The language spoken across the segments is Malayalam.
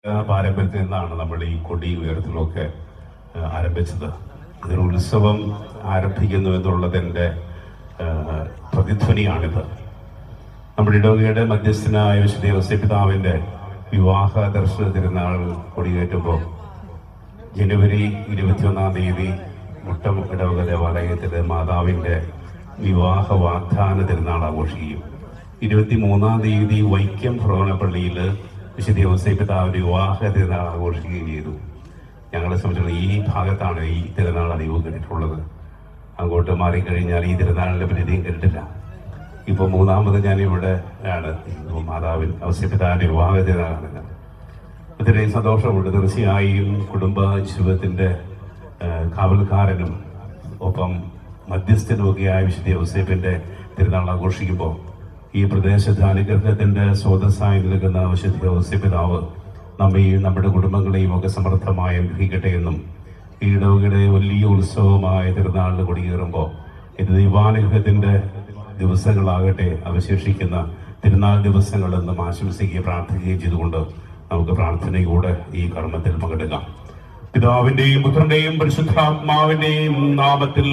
പാരമ്പര്യത്തിൽ നിന്നാണ് നമ്മൾ ഈ കൊടി ഉയർത്തലൊക്കെ ആരംഭിച്ചത്. ഇതൊരു ഉത്സവം ആരംഭിക്കുന്നു എന്നുള്ളതിൻ്റെ പ്രതിധ്വനിയാണിത്. നമ്മുടെ ഇടവകയുടെ മധ്യസ്ഥനായ വിശുദ്ധ ഔസേപ്പിതാവിൻ്റെ വിവാഹ ദർശന തിരുനാൾ കൊടിയേറ്റുമ്പോൾ ജനുവരി 21-ാം തീയതി മുട്ടം ഇടവക ദേവാലയത്തിൽ മാതാവിൻ്റെ വിവാഹ വാഗ്ദാന തിരുനാൾ ആഘോഷിക്കും. 23-ാം തീയതി വൈക്കം ഭ്രവണപ്പള്ളിയിൽ വിശുദ്ധ ഔസേപ്പിതാവിൻ്റെ വിവാഹ തിരുനാൾ ആഘോഷിക്കുകയും ചെയ്തു. ഞങ്ങളെ സംബന്ധിച്ചുള്ള ഈ ഭാഗത്താണ് ഈ തിരുനാൾ അധികവും കേട്ടിട്ടുള്ളത്. അങ്ങോട്ട് മാറിക്കഴിഞ്ഞാൽ ഈ തിരുനാളിൻ്റെ പരിധിയും കേട്ടിട്ടില്ല. ഇപ്പോൾ മൂന്നാമത് ഞാനിവിടെ ആണ് മാതാവിൻ ഔസേപ്പിതാവിൻ്റെ വിവാഹ തിരുനാളാണ്. ഒത്തിരി സന്തോഷമുണ്ട്. തീർച്ചയായും കുടുംബ ജീവിതത്തിൻ്റെ കാവൽക്കാരനും ഒപ്പം മധ്യസ്ഥനുമൊക്കെയായ വിശുദ്ധ ഔസേപ്പിൻ്റെ തിരുനാൾ ആഘോഷിക്കുമ്പോൾ ഈ പ്രദേശത്ത് അനുഗ്രഹത്തിൻ്റെ സ്രോതസ്സായി നിൽക്കുന്ന വിശുദ്ധ ഔസേപ്പിതാവ് നമ്മെയും നമ്മുടെ കുടുംബങ്ങളെയും ഒക്കെ സമർത്ഥമായി അനുഗ്രഹിക്കട്ടെ എന്നും ഈ ഇടവകയുടെ വലിയ ഉത്സവമായ തിരുനാളിന് കൊടിയേറുമ്പോൾ ഇത് ദൈവാനുഗ്രഹത്തിൻ്റെ ദിവസങ്ങളാകട്ടെ, അവശേഷിക്കുന്ന തിരുനാൾ ദിവസങ്ങളെന്നും ആശംസിക്കുകയും പ്രാർത്ഥിക്കുകയും ചെയ്തുകൊണ്ട് നമുക്ക് പ്രാർത്ഥനയോടെ ഈ കർമ്മത്തിൽ പങ്കെടുക്കാം. പിതാവിന്റെയും പുത്രന്റെയും പരിശുദ്ധാത്മാവിന്റെയും നാമത്തിൽ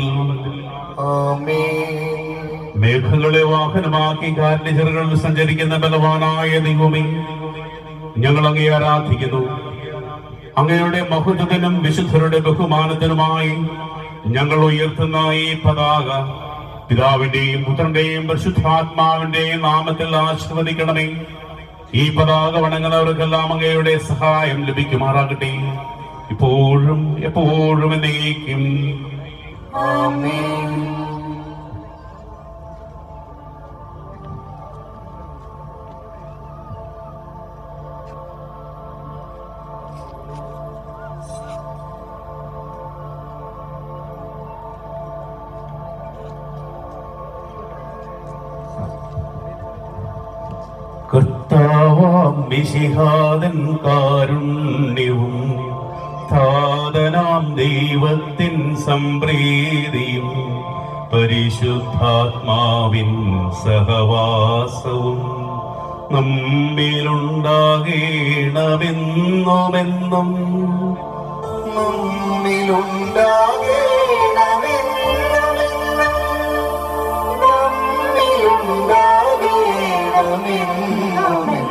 മേഘങ്ങളെ വാഹനമാക്കി കാറ്റിന്റെ ചെറുകളിൽ സഞ്ചരിക്കുന്ന ബലവാനായ ദൈവമേ, ഞങ്ങൾ അങ്ങേ ആരാധിക്കുന്നു. അങ്ങയുടെ മഹോന്നതനും വിശുദ്ധരുടെ ബഹുമാനത്തിനുമായി ഞങ്ങൾ ഉയർത്തുന്ന ഈ പതാക പിതാവിന്റെയും പുത്രന്റെയും പരിശുദ്ധാത്മാവിന്റെയും നാമത്തിൽ ആശീർവദിക്കണമേ. ഈ പതാക വണങ്ങുന്നവർക്കെല്ലാം അങ്ങയുടെ സഹായം ലഭിക്കുമാറാകട്ടെ, ഇപ്പോഴും എപ്പോഴും എന്നേക്കും. ആമേൻ. കർത്താവാം മിശിഹാതൻ കാരുണ്യവും താതനാം ദൈവത്തിൻ സംപ്രീതിയും പരിശുദ്ധാത്മാവിൻ സഹവാസവും നമ്മിലുണ്ടാകേണമെന്നുമെന്നും നമ്മിലുണ്ടാകേണമെന്നും